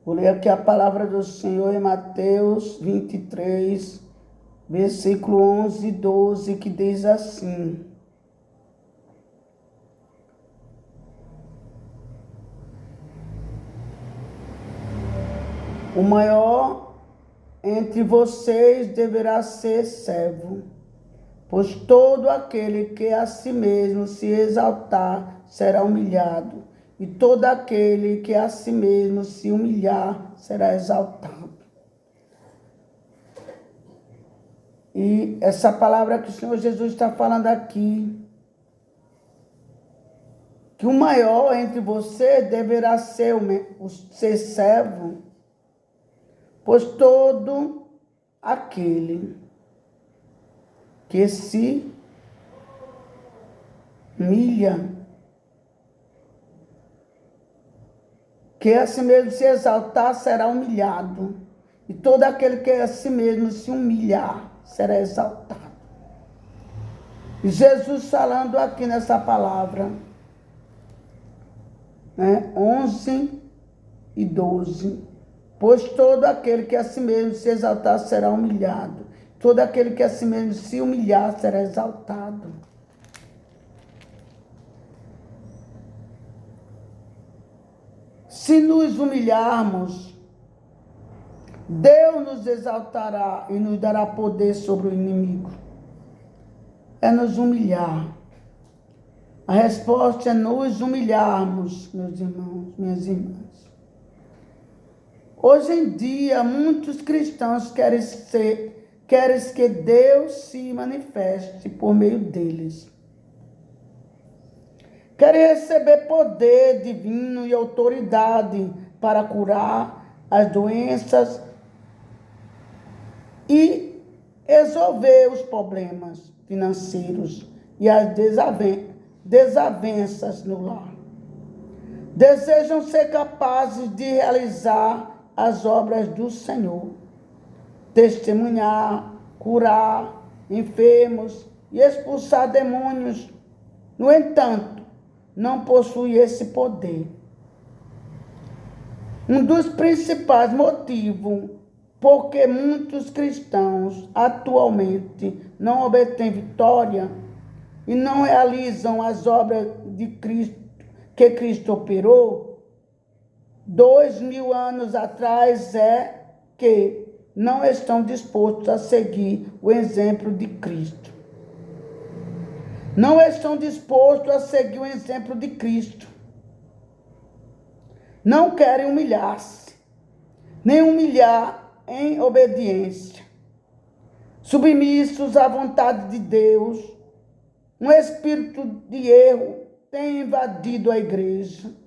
Vou ler aqui a palavra do Senhor em Mateus 23, versículo 11 e 12, que diz assim: o maior entre vocês deverá ser servo, pois todo aquele que a si mesmo se exaltar será humilhado, e todo aquele que a si mesmo se humilhar será exaltado. E essa palavra que o Senhor Jesus está falando aqui, que o maior entre vocês deverá ser servo, pois todo aquele que se humilha, que a si mesmo se exaltar, será humilhado. E todo aquele que a si mesmo se humilhar, será exaltado. E Jesus falando aqui nessa palavra, 11 e 12. Pois todo aquele que a si mesmo se exaltar, será humilhado. Todo aquele que a si mesmo se humilhar, será exaltado. Se nos humilharmos, Deus nos exaltará e nos dará poder sobre o inimigo. É nos humilhar. A resposta é nos humilharmos, meus irmãos, minhas irmãs. Hoje em dia, muitos cristãos querem que Deus se manifeste por meio deles. Querem receber poder divino e autoridade para curar as doenças e resolver os problemas financeiros e as desavenças no lar. Desejam ser capazes de realizar as obras do Senhor, testemunhar, curar enfermos e expulsar demônios. No entanto, não possui esse poder. Um dos principais motivos por que muitos cristãos atualmente não obtêm vitória e não realizam as obras de Cristo que Cristo operou 2000 anos atrás é que não estão dispostos a seguir o exemplo de Cristo. Não estão dispostos a seguir o exemplo de Cristo. Não querem humilhar-se, nem humilhar em obediência. Submissos à vontade de Deus, um espírito de erro tem invadido a igreja.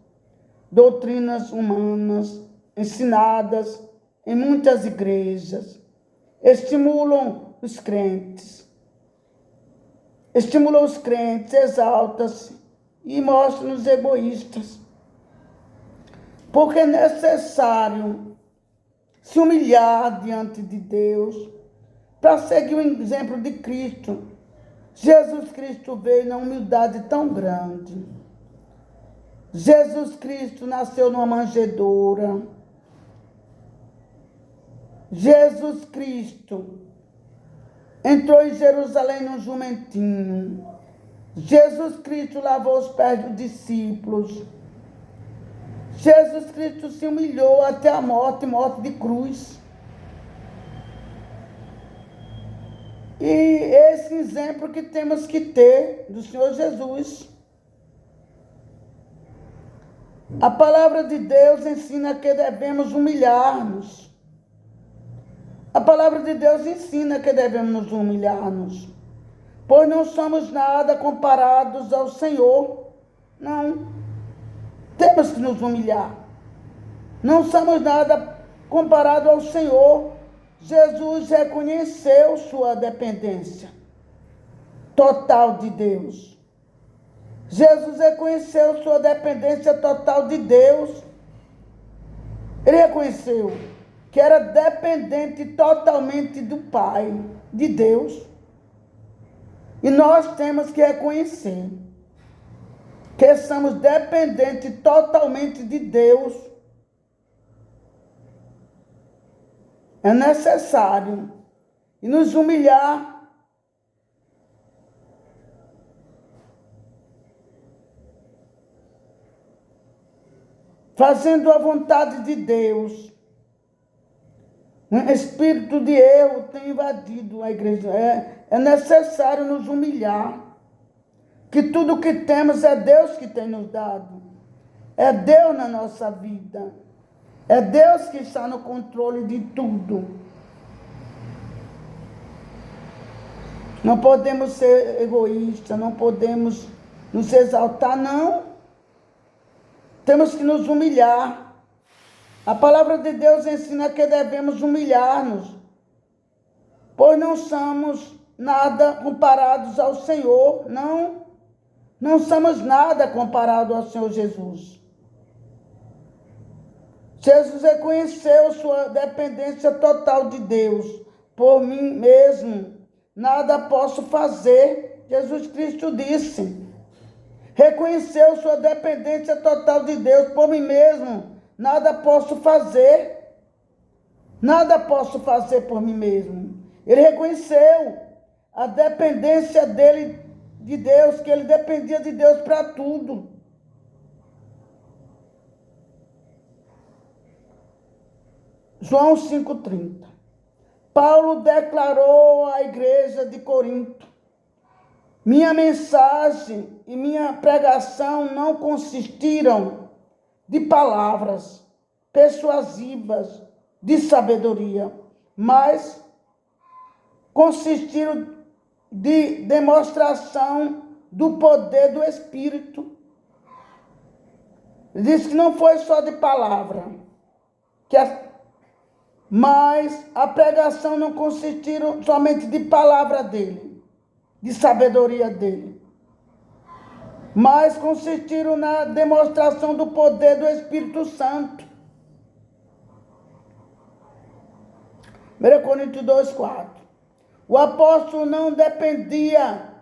Doutrinas humanas ensinadas em muitas igrejas estimulam os crentes, exaltam-se e mostram-nos egoístas. Porque é necessário se humilhar diante de Deus para seguir o exemplo de Cristo. Jesus Cristo veio na humildade tão grande. Jesus Cristo nasceu numa manjedoura. Jesus Cristo entrou em Jerusalém num jumentinho. Jesus Cristo lavou os pés dos discípulos. Jesus Cristo se humilhou até a morte de cruz. E esse exemplo que temos que ter do Senhor Jesus. A palavra de Deus ensina que devemos humilhar-nos. A palavra de Deus ensina que devemos nos humilhar-nos, pois não somos nada comparados ao Senhor. Não. Temos que nos humilhar. Não somos nada comparado ao Senhor. Jesus reconheceu sua dependência total de Deus. Jesus reconheceu sua dependência total de Deus. Ele reconheceu que era dependente totalmente do Pai, de Deus. E nós temos que reconhecer que somos dependentes totalmente de Deus. É necessário e nos humilhar. Fazendo a vontade de Deus. Um espírito de erro tem invadido a igreja. É necessário nos humilhar. Que tudo que temos é Deus que tem nos dado. É Deus na nossa vida. É Deus que está no controle de tudo. Não podemos ser egoístas, não podemos nos exaltar, não. Temos que nos humilhar. A palavra de Deus ensina que devemos humilhar-nos, pois não somos nada comparados ao Senhor, não somos nada comparados ao Senhor Jesus. Jesus reconheceu sua dependência total de Deus. Por mim mesmo, nada posso fazer, Jesus Cristo disse. Reconheceu sua dependência total de Deus. Por mim mesmo, nada posso fazer. Nada posso fazer por mim mesmo. Ele reconheceu a dependência dele de Deus, que ele dependia de Deus para tudo. João 5,30. Paulo declarou à igreja de Corinto: minha mensagem e minha pregação não consistiram de palavras persuasivas de sabedoria, mas consistiram de demonstração do poder do Espírito. Ele disse que não foi só de palavra, mas a pregação não consistiu somente de palavra dele, de sabedoria dele, mas consistiram na demonstração do poder do Espírito Santo. 1 Coríntios 2,4. O apóstolo não dependia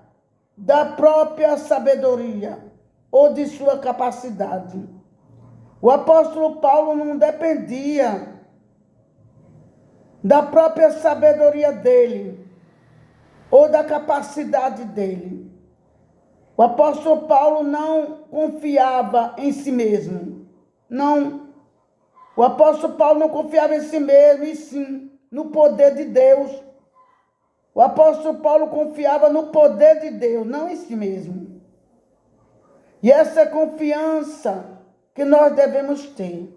da própria sabedoria ou de sua capacidade. O apóstolo Paulo não dependia da própria sabedoria dele ou da capacidade dele. O apóstolo Paulo não confiava em si mesmo. Não. O apóstolo Paulo não confiava em si mesmo, e sim no poder de Deus. O apóstolo Paulo confiava no poder de Deus, não em si mesmo. E essa é a confiança que nós devemos ter.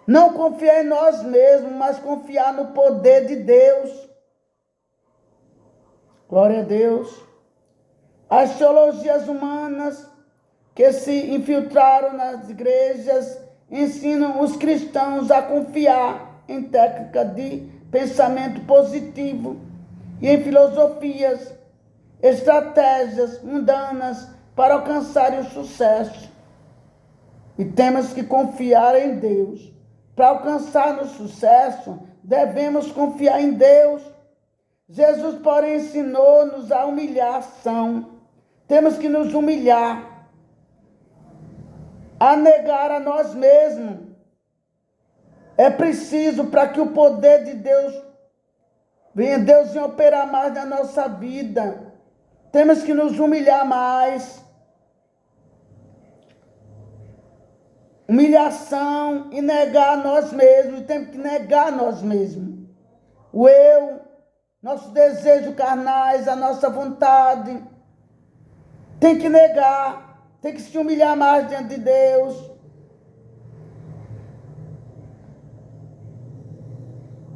Não confiar em nós mesmos, mas confiar no poder de Deus. Glória a Deus. As teologias humanas que se infiltraram nas igrejas ensinam os cristãos a confiar em técnicas de pensamento positivo e em filosofias, estratégias mundanas para alcançar o sucesso. E temos que confiar em Deus. Para alcançar o sucesso, devemos confiar em Deus. Jesus, porém, ensinou-nos a humilhação. Temos que nos humilhar, a negar a nós mesmos. É preciso para que o poder de Deus venha operar mais na nossa vida. Temos que nos humilhar mais. Humilhação e negar a nós mesmos. Temos que negar a nós mesmos. O eu, nossos desejos carnais, a nossa vontade. Tem que negar. Tem que se humilhar mais diante de Deus.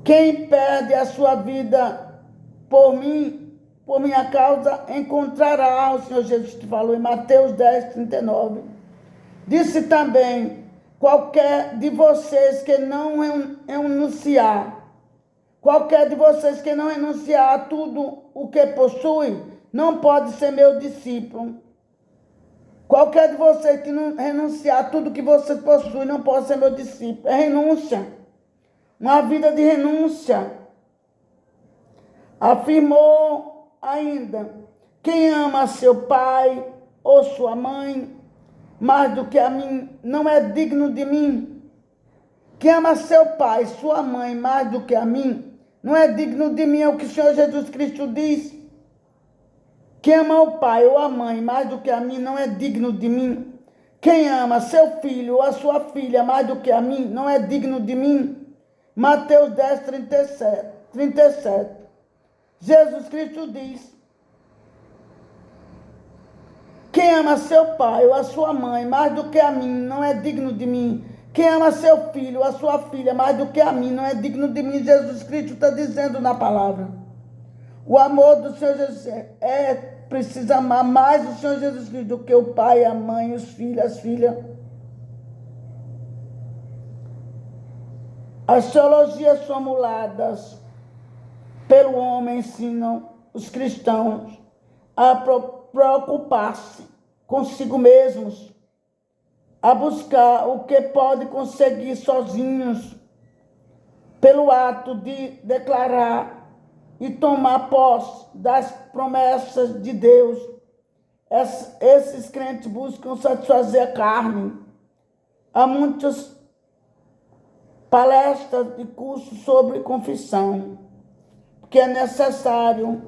Quem perde a sua vida por mim, por minha causa, encontrará. O Senhor Jesus te falou em Mateus 10:39. Disse também: qualquer de vocês que não renunciar a tudo o que possui, não pode ser meu discípulo. Qualquer de vocês que não renunciar a tudo que vocês possuem, não pode ser meu discípulo. É renúncia. Uma vida de renúncia. Afirmou ainda: quem ama seu pai ou sua mãe mais do que a mim, não é digno de mim. Quem ama seu pai, sua mãe mais do que a mim, não é digno de mim, é o que o Senhor Jesus Cristo diz. Quem ama o pai ou a mãe mais do que a mim, não é digno de mim. Quem ama seu filho ou a sua filha mais do que a mim, não é digno de mim. Mateus 10, 37. Jesus Cristo diz: quem ama seu pai ou a sua mãe mais do que a mim, não é digno de mim. Quem ama seu filho ou a sua filha mais do que a mim, não é digno de mim. Jesus Cristo está dizendo na palavra. O amor do Senhor Jesus precisa amar mais o Senhor Jesus Cristo do que o pai, a mãe, os filhos, as filhas. As teologias formuladas pelo homem ensinam os cristãos a preocupar-se consigo mesmos, a buscar o que pode conseguir sozinhos, pelo ato de declarar e tomar posse das promessas de Deus. Esses crentes buscam satisfazer a carne. Há muitas palestras e cursos sobre confissão, porque é necessário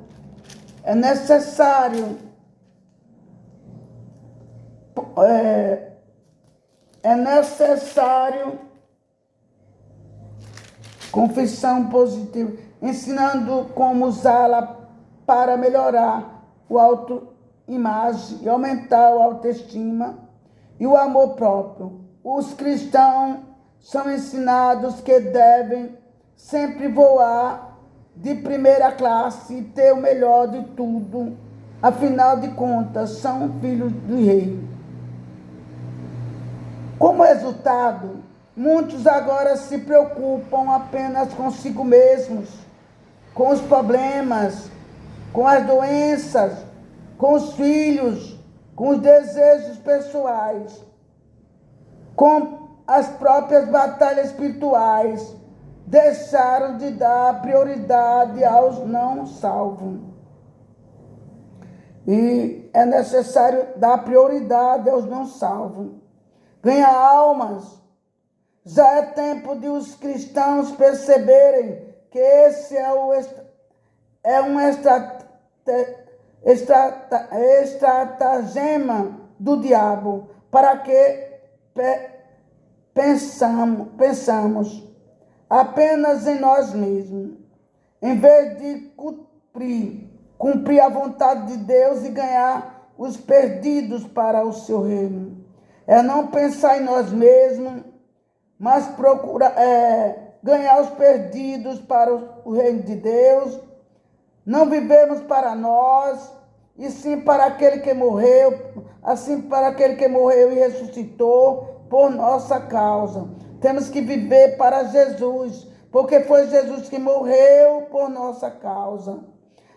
confissão positiva, ensinando como usá-la para melhorar a autoimagem e aumentar a autoestima e o amor próprio. Os cristãos são ensinados que devem sempre voar de primeira classe e ter o melhor de tudo. Afinal de contas, são filhos do rei. Como resultado, muitos agora se preocupam apenas consigo mesmos, com os problemas, com as doenças, com os filhos, com os desejos pessoais, com as próprias batalhas espirituais. Deixaram de dar prioridade aos não salvos. E é necessário dar prioridade aos não salvos. Ganhar almas. Já é tempo de os cristãos perceberem que esse é um estratagema do diabo para que pensamos apenas em nós mesmos, em vez de cumprir a vontade de Deus e ganhar os perdidos para o seu reino. É não pensar em nós mesmos, mas procurar ganhar os perdidos para o reino de Deus. Não vivemos para nós, e sim para aquele que morreu, assim para aquele que morreu e ressuscitou por nossa causa. Temos que viver para Jesus, porque foi Jesus que morreu por nossa causa.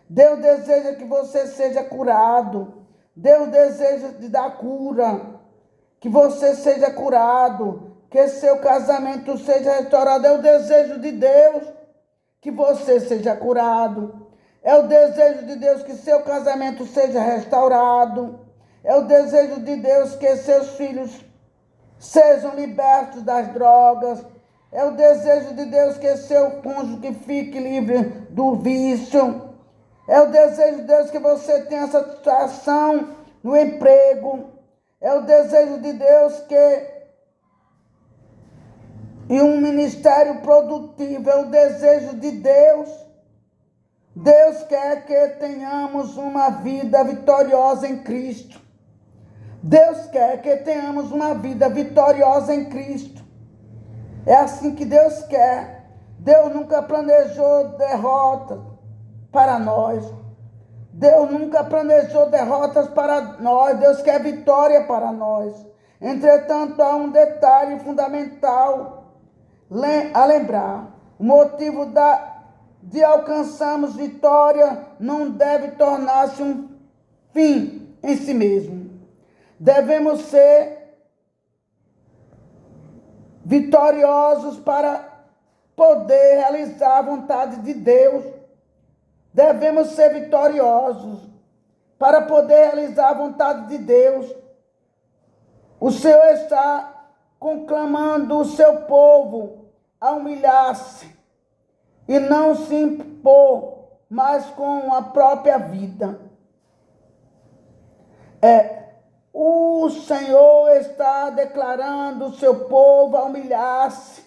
Deus deseja que você seja curado. Deus deseja te dar cura, que você seja curado, que seu casamento seja restaurado. É o desejo de Deus que você seja curado. É o desejo de Deus que seu casamento seja restaurado. É o desejo de Deus que seus filhos sejam libertos das drogas. É o desejo de Deus que seu cônjuge fique livre do vício. É o desejo de Deus que você tenha satisfação no emprego. É o desejo de Deus e um ministério produtivo. É o desejo de Deus. Deus quer que tenhamos uma vida vitoriosa em Cristo. Deus quer que tenhamos uma vida vitoriosa em Cristo. É assim que Deus quer. Deus nunca planejou derrotas para nós. Deus nunca planejou derrotas para nós. Deus quer vitória para nós. Entretanto, há um detalhe fundamental a lembrar. O motivo de alcançarmos vitória não deve tornar-se um fim em si mesmo. Devemos ser vitoriosos para poder realizar a vontade de Deus. Devemos ser vitoriosos para poder realizar a vontade de Deus. O Senhor está conclamando o seu povo a humilhar-se e não se impor mais com a própria vida. O Senhor está declarando o seu povo a humilhar-se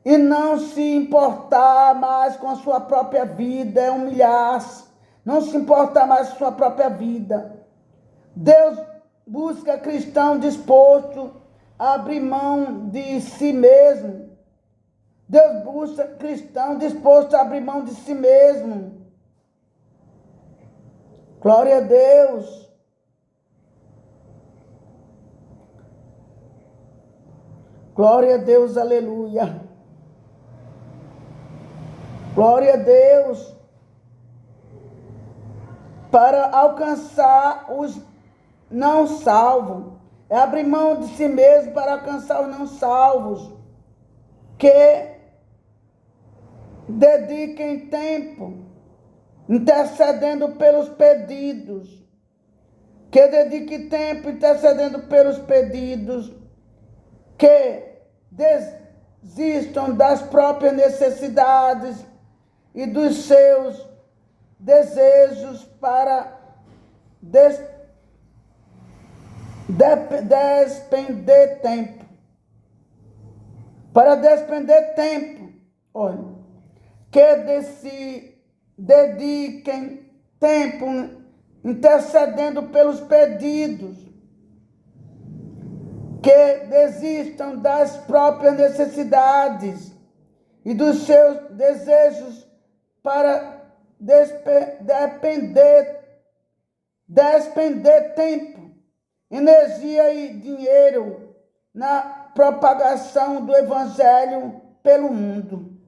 e não se importar mais com a sua própria vida, humilhar-se, não se importar mais com a sua própria vida. Deus busca cristão disposto a abrir mão de si mesmo. Deus busca cristão disposto a abrir mão de si mesmo. Glória a Deus. Glória a Deus, aleluia. Glória a Deus. Para alcançar os não salvos. É abrir mão de si mesmo para alcançar os não salvos. Que dediquem tempo intercedendo pelos pedidos. Que dedique tempo intercedendo pelos pedidos. Que desistam das próprias necessidades e dos seus desejos para despender tempo. Para despender tempo, olha, que se dediquem tempo intercedendo pelos pedidos, que desistam das próprias necessidades e dos seus desejos para despender tempo, energia e dinheiro na propagação do Evangelho pelo mundo.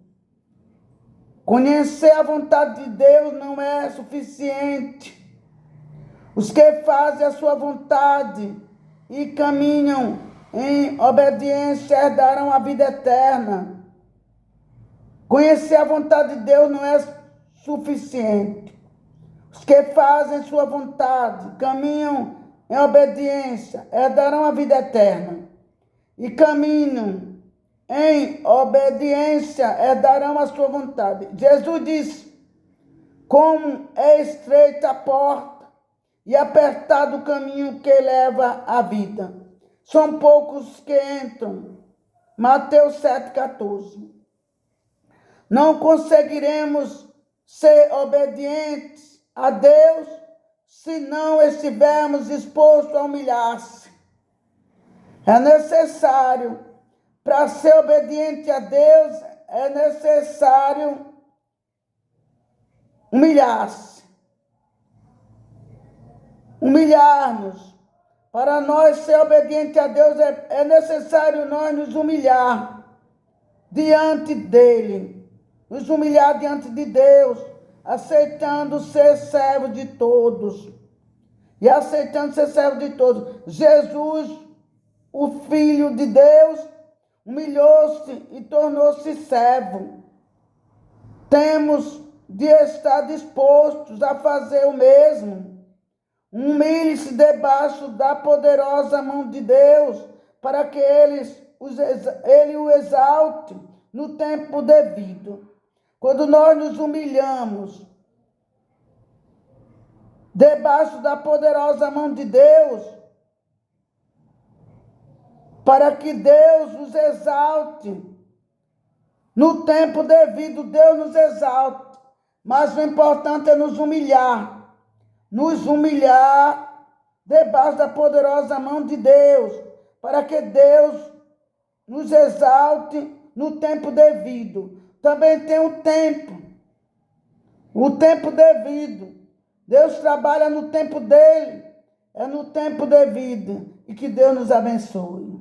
Conhecer a vontade de Deus não é suficiente. Os que fazem a sua vontade e caminham em obediência herdarão a vida eterna. Conhecer a vontade de Deus não é suficiente. Os que fazem sua vontade, caminham em obediência, herdarão a vida eterna. E caminham em obediência, herdarão a sua vontade. Jesus disse: como é estreita a porta e apertado o caminho que leva à vida, são poucos que entram. Mateus 7,14. Não conseguiremos ser obedientes a Deus se não estivermos dispostos a humilhar-se. É necessário, para ser obediente a Deus, é necessário humilhar-se. Humilhar-nos. Para nós ser obediente a Deus, é necessário nós nos humilhar diante dEle. Nos humilhar diante de Deus, aceitando ser servo de todos. E aceitando ser servo de todos. Jesus, o Filho de Deus, humilhou-se e tornou-se servo. Temos de estar dispostos a fazer o mesmo. Humilhe-se debaixo da poderosa mão de Deus, para que Ele o exalte no tempo devido. Quando nós nos humilhamos debaixo da poderosa mão de Deus, para que Deus nos exalte no tempo devido, Deus nos exalte. Mas o importante é nos humilhar debaixo da poderosa mão de Deus, para que Deus nos exalte no tempo devido. Também tem o tempo devido. Deus trabalha no tempo dele, é no tempo devido. E que Deus nos abençoe.